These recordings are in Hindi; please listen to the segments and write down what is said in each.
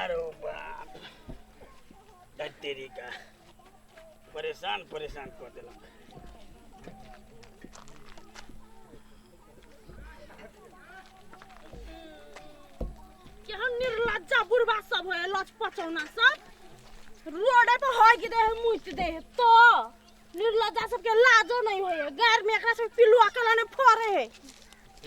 अरे बाप तेरी का परेशान परेशान कर दिला। केहन निर्लज्जा बुढ़वा सब है लच पचौना सब रोडे पे होय के दे मुइत दे तो निर्लज्जा सब के लाजो नहीं होय गैर में एकरा से पिलुआ कला ने फोरे है।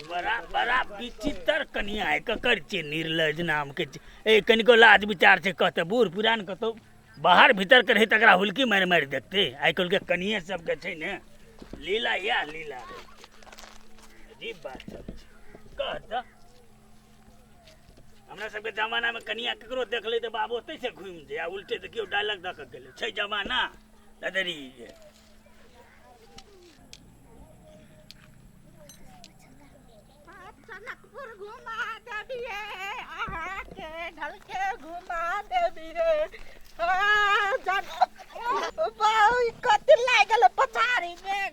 बड़ा बड़ा विचित्र कनिया है ककर छे निर्लज नाम के ए कनिको लाज विचार से कहते बूढ़ पुरान कहतो बाहर भीतर करे तकरा हुलकी मार मार देखते आई कल के कनिया सब के छै ने लीला या लीला अजीब बात सब कहत हमरा सब के जमाना में कनिया ककरो देख ले त बाबू ओतै से घुम जे आ उल्टे देखियो डायलॉग द के गेले छै जमाना ददरी जनकपुर घुमा देबिए आहा के ढल के घुमा देबिए जन बाई कति लागल पछारी में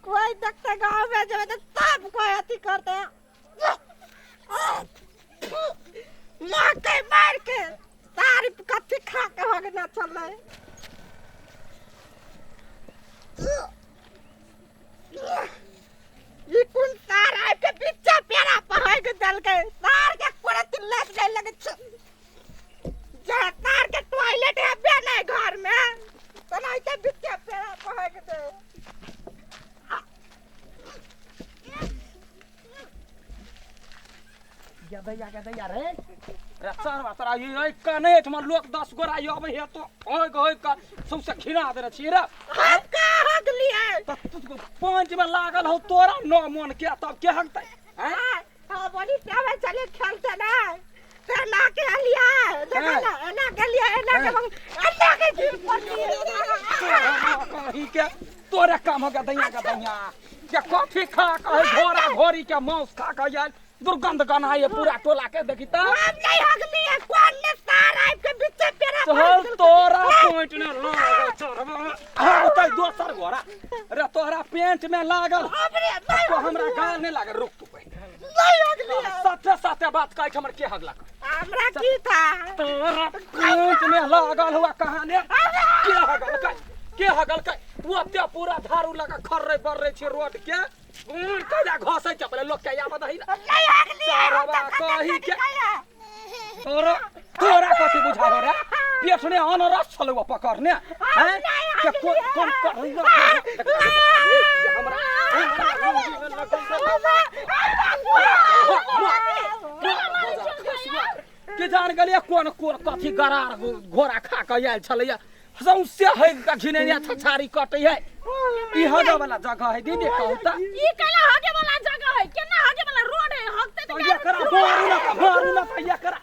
कोई देखते गाँव में जब तब कोई अति करते मार के सारी कथी खा के हो गया चल ये कौन सार आइ के बिच्चा पेरा पहाड़ के दल के सार के पूरा तिल्लत गए लगे जा सार के टॉयलेट है बे नहीं घर में बनाई के बिच्चा पेरा पहाड़ के दे या दैया रे रचार वातरा ये कने तुम लोग 10 गोरा आबे हे तो ओय का सबसे खिना दे छी रे हम का हगली है पांच में लागल हो तोरा नौ मन के तब के हगतै हैं हां बोली चाहे चले खेलते ना ते ना के लिया देखा ना के लिया ना के अल्लाह के दिल पर कही के तोरे काम हो दैया के कॉफी खा के घोड़ा घोड़ी के मांस खा के यार दुर्गंध गाना ये पूरा टोला के देखी त हम नहीं हगली है कौन ने सार आइ के बीच पेरा चल तोरा पॉइंट ने लागल चरबा हां त दोसर घोड़ा रे तोरा पेंट में लागल तो हमरा गाल नहीं लागल रुक तू पहले नहीं हगली है सच्चे सच्चे बात कह हमर के हगला हमरा की था तोरा पेंट में लागल हुआ कहानी के हगल का वो ते पूरा झाड़ू लगा खर्रे बर्रे छी रोड के कजा घसै छ पहिले लोग के या बदही नहीं हगली चारवा कही के तोरा कथि बुझाबो रे पेट ने अनरस छलौ पकड़ने हैं के कोन कर हमरा के जान गेलिए कोन कथि गरार घोड़ा खा के आयल छलैया सौसे है घिनेनिया छछारी कटै है ई हगे वाला जगह है दीदी कहू त ई कला हगे वाला जगह है केना हगे वाला रोड है हगते तो ये करा मारू ना ये करा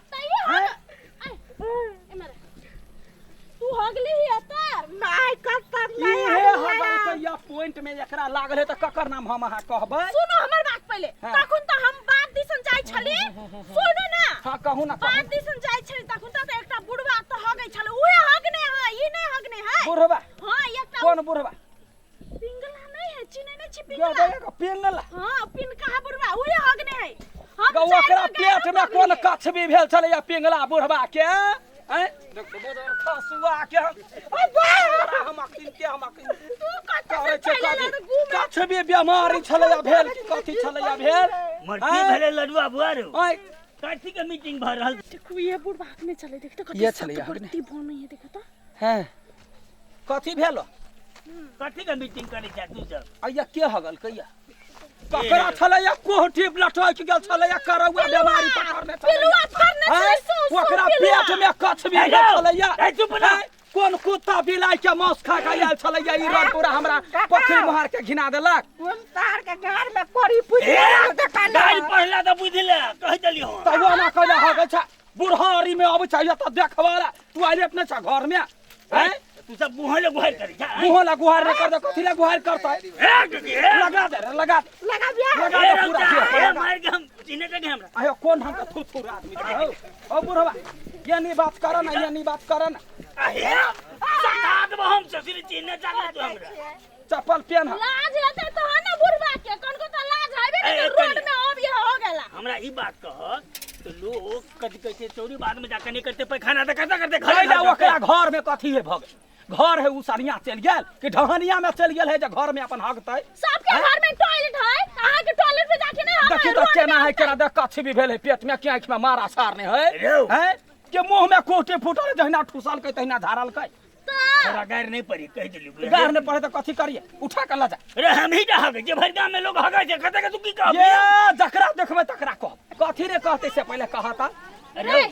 तू हगली ही अतर नहीं कसम नहीं है हगल के या पॉइंट में एकरा लागल है त ककर नाम हम अहा कहबै सुनो हमर बात पहले तखन त हम बात दिसन जाय छली सुनो ना हां कहू ना बात दिसन जाय छली तखन त एकटा बुढ़वा त हगै छल ओए हगने है ई नहीं हगने है बुढ़वा हां एकटा कौन बुढ़वा पिंगला नहीं है चिने नहीं छी यो पिंगला देगा पिंगला हां पिन कहा बुढ़वा ओए हगने है हम ओकरा पेट में कोन कछबी भेल छले या पिंगला बुढ़वा के हैं देख तो बोदर खसुआ के हम अखिन के हम अखिन तू करे छे कछबी बीमारी छले या भेल की कथि छले या भेल मरती भेले लडुआ बुआरो ओए काठी के मीटिंग भ रहल देखो ये बुढ़वा हगने चले देख तो ये चले या हगने बोल नहीं है देखो तो हैं कथि भेल काठी के मीटिंग करे छ तू सब अइया के हगल कइया ककरा छले या कोठी लटक गेल छले या करौआ बीमारी पकड़ने पिलुआ फरने छै ओकरा पेट में कछबी भेल छले या ए चुप ना कोन कुत्ता बिलाई के मांस खा के आयल छले या ई रोड पूरा हमरा पोखरी मोहार के घिना देलक कोन तार के घर में पड़ी पुजी देखा गाड़ी पहला त बुझले कह देलियो तबो ना कहले हगे छ बुढ़ारी में अब चाहिए त देखवाला तू आइले अपने छ घर में हैं तू सब मुँह ले गुहार करी जा मुँह ला गुहार नहीं कर दो कथी ला गुहार करता है लगा दे लगा दे पूरा मार के हम चिन्ह के हमरा आयो कौन हम थू थू आदमी हो ओ बुढ़वा ये नहीं बात करा ना ये नहीं बात करा ना आहे सताद हम ससुर चिन्ह चाले तू हमरा चप्पल पहन लाज रहते तो है ना बुढ़वा के कौन को तो लाज है भी रोड में अब ये हो गेला हमरा ई बात कह तो लोग कथी कहते चोरी बाद में जाकर नहीं करते पैखाना तो करते करते खैला ओकरा घर में कथी है भग घर है उ सरिया चल गेल कि ढहनिया में चल गेल है जे घर में अपन हगतै सबके घर में टॉयलेट है अहाँ के टॉयलेट में जाके नहीं देखी तो केना है केना देख कथी भी भेल है पेट में के आंख में मारा सारने है हैं के मुंह में कोटे फुटल जहिना ठुसल के तहिना झारल के तोरा गार नहीं पड़ी कह दिली गार ने पड़े तो कथी करिए उठा के ला जा अरे हम ही जा हगे जे भर गांव में लोग हगे जे कहते के तू की कह ये जकरा देखबे तकरा कह कथी रे कहते से पहले कहता अरे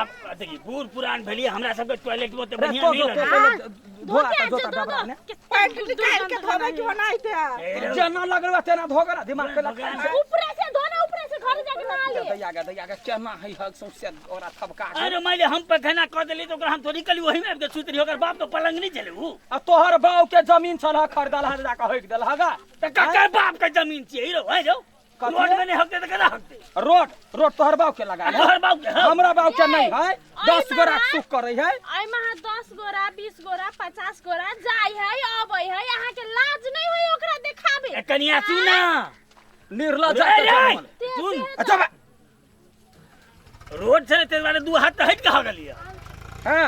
अब देखी बूढ़ पुरान भेलिए हमरा सब के टॉयलेट में तो बढ़िया नहीं लगे धोआ का जोता डबरा ने पैंट निकाल के धोबे की बनाइते जना लगलवा तेना धोगरा दिमाग के लगा ऊपर से धोना ऊपर से घर जाके नहा ले दैया केना है हग सौसे ओरा थपका अरे मैले हम पैखाना कर देली तो ओकरा हम थोड़ी कली वही में सुतरी होकर बाप तो पलंग नहीं चले ऊ आ तोहर बाऊ के जमीन छल खरीदल हर जाके होक देल हगा त ककर बाप के जमीन छी हीरो है जो रोड में नहीं हकते तो केना हकते रोड तोहर बाऊ के लगा तोहर बाप के हमरा बाऊ के नहीं है 10 गोरा सुख करे है आई महा 10 गोरा 20 गोरा 50 गोरा जाय है अबै है यहाँ के लाज नहीं होई ओकरा देखाबे कनिया सुना निर्लज है सुन अच्छा रोड से तेरे वाले दू हाथ हट के हगलिया हां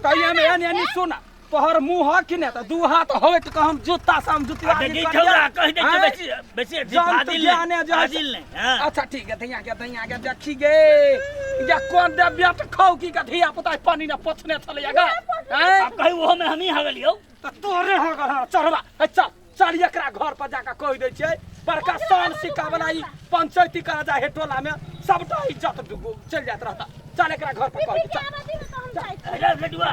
कहिया में यानी सुना तोहर मुंह ह कि ने त दू हाथ होवे त हम जूता साम जुतिया देखी छोरा कह दे बेसी बेसी फादिल नहीं अच्छा ठीक है दैया के देखी गे या कोन दे बेट खाऊ की का धिया पुता पानी न पोछने चले जागा हैं अब कहि वो में हम ही हगलियो त तोरे हगा चढ़वा चल एकरा घर पर जाके कह दे छै बड़का साल सिक्का बनाई पंचायती करा जा हेटोला में सबटा इज्जत चल जात रहता चल एकरा घर पर कह दे अरे बेटुआ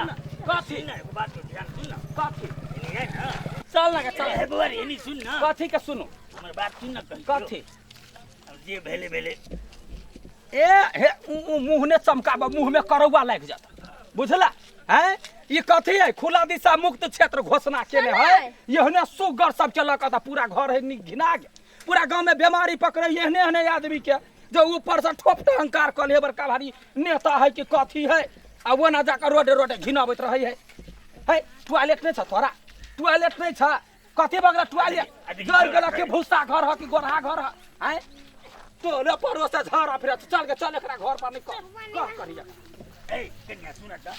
कथी ना बात को ध्यान सुन ना कथी नहीं है ना चल ना चल है बुआर ये नहीं सुन ना कथी के सुनो हमर बात सुन ना कथी अब जे भेले ए हे मुंह ने चमकाबा मुंह में करौवा लाग जाता बुझला हैं ये कथी है खुला दिशा मुक्त क्षेत्र घोषणा केने है यहने सुगर सब के लक पूरा घर है घिना गया पूरा गांव में बीमारी पकड़े यहने आदमी के जो ऊपर से ठोपटा अहंकार कर ले बड़का भारी नेता है कि कथी है आ वो ना जाकर रोडे घिनाबत रही है टॉयलेट नहीं छ तोरा टॉयलेट नहीं छ कथी बगला टॉयलेट जर गेला के भूसा घर ह कि गोरहा घर है तो ले परो से झारा फिर चल एकरा घर पर निकल करिया ए कन्या सुन त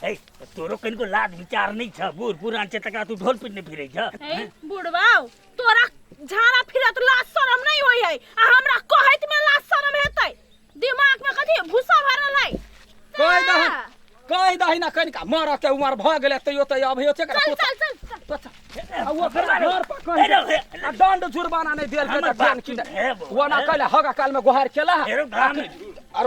ए तोरो कनको लाज विचार नहीं छ बूढ़ पुरान से तकरा तू ढोल पिटने फिरै छ ए बुढ़वाओ तोरा झाड़ा फिरत लाज शरम नहीं होई है आ हमरा कहैत में लाज शरम हेतै दिमाग में कथी भूसा भरल है कह दही ना कनिका मर के उमर भ गेले तैयो त अब होते चल वो फिर घर पर कह दंड जुर्माना नहीं देल के त जान की वो ना कहले हगा काल में गुहार केला अरे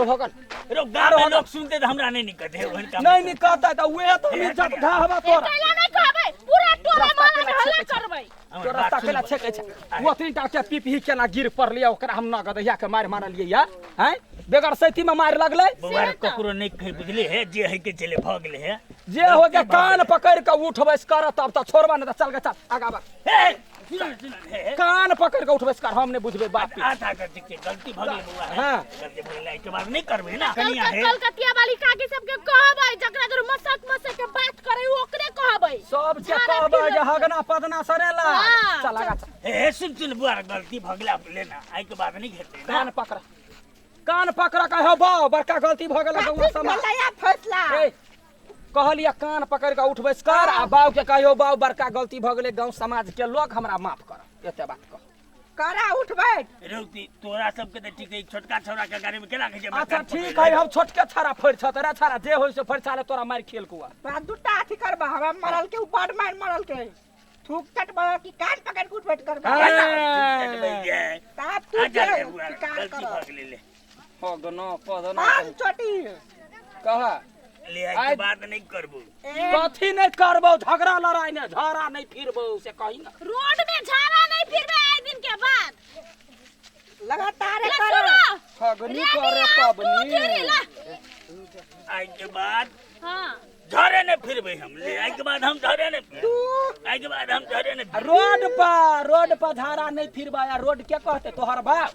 भगन रो गारो लोग सुनते तो हमरा नहीं निकते ओहन काम नहीं निकता त वे तो इज्जत ढाहबा तोरा कैला नहीं कहबै पूरा टोला मोहल्ला में हल्ला करबै तोरा तकेला छके छ वो तीन टा के पीपी केना गिर पड़लिया ओकरा हम न गदहिया के मार मारलिए या हैं बेगर सैती में मार लगले बुआर ककरो नहीं कहि बुझले है जे है के चले भ गेले है जे हो गया कान पकड़ के उठबैस कर तब त छोड़बा न त चल के चल आगा बा कान पकड़ के उठबैस कर हम ने बुझबे बात आधा कर के गलती भ गेले बुआ हां गलती भ गेले के बाद नहीं करबे ना कनिया है कलकतिया वाली काकी सबके कहबै जकरा जरूर मसक के बात करे ओकरे कहबै सब के कहबै जे हगना पदना सरेला चल आगा ए सुन बुआर गलती भ गेला लेना आई के बाद नहीं घेते कान पकड़ के हो बाऊ बड़का गलती भ गेला गौवा समाज नया फैसला कहलिया कान पकड़ के उठबैस कर आ बाऊ के कहियो बाऊ बड़का गलती भ गेले गांव समाज के लोग हमरा माफ कर एते बात कह करा उठबै रोती तोरा सब के त ठीक है छोटका छोरा के गाड़ी में केला के जे अच्छा ठीक है हम छोटके छारा फड़ छ तोरा छारा जे होय से फड़ छाले तोरा मार खेल कुआ बा दुटा अथी करबा हमरा मरल के ऊपर मार मरल के थूक तट बा की कान पकड़ के उठबैठ करबा ताप तू आजा के बुआर शिकार गलती कर भ गेले ले हगनो पदनो हम छोटी कहा ले आई के बात नहीं करबो कथी नहीं करबो झगड़ा लड़ाई ने झारा नहीं फिरबो से कही ना रोड में झाड़ा नहीं फिरबै आइ दिन के बाद लगातार ले कर सुनो हगनी करे पबनी आई के बाद हां झरे ने फिरबे हम ले आई के बाद हम झरे ने आई के बाद हम झरे ने रोड पर झाड़ा नहीं फिरबा या रोड क्या कहते तोहर बाप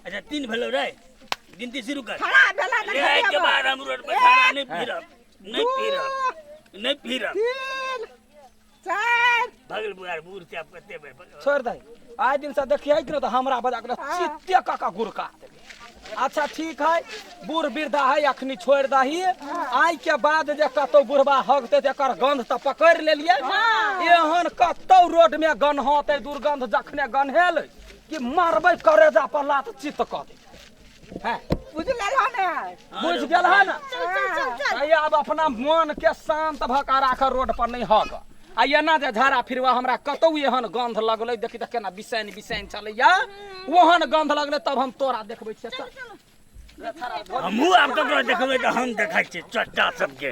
अच्छा 3 भेलो रे गिनती शुरू कर खड़ा भेला ले आई के बाद हम रोड पर झरा नहीं फिरब नहीं फिरब 3 4 भगल बुआर बूढ़ से आप कते बे छोड़ दे आज दिन से देखिए कि तो हमरा बजा के चित्ते काका गुरका अच्छा ठीक है बूढ़ वृद्धा है अखनी छोड़ दही आई के बाद जे कतौ बुढ़बा हगते तेकर गंध त पकड़ लेलिए एहन कतौ रोड में गन्हते दुर्गंध जखने गन्हेल कि मारबे करेजा पर लात चित्त क दे हैं बुझ लेला ने बुझ गेल है ना चल चल चल चल आइए अब अपना मन के शांत भका राख रोड पर नहीं हग आ एना जे झाड़ा फिरवा हमरा कतौ एहन गंध लगले देखी त केना बिसैन चलैया ओहन गंध लगले तब हम तोरा देखबै छियै चल हमहू आप ककरो देखबै त हम देखै छियै चट्टा सबके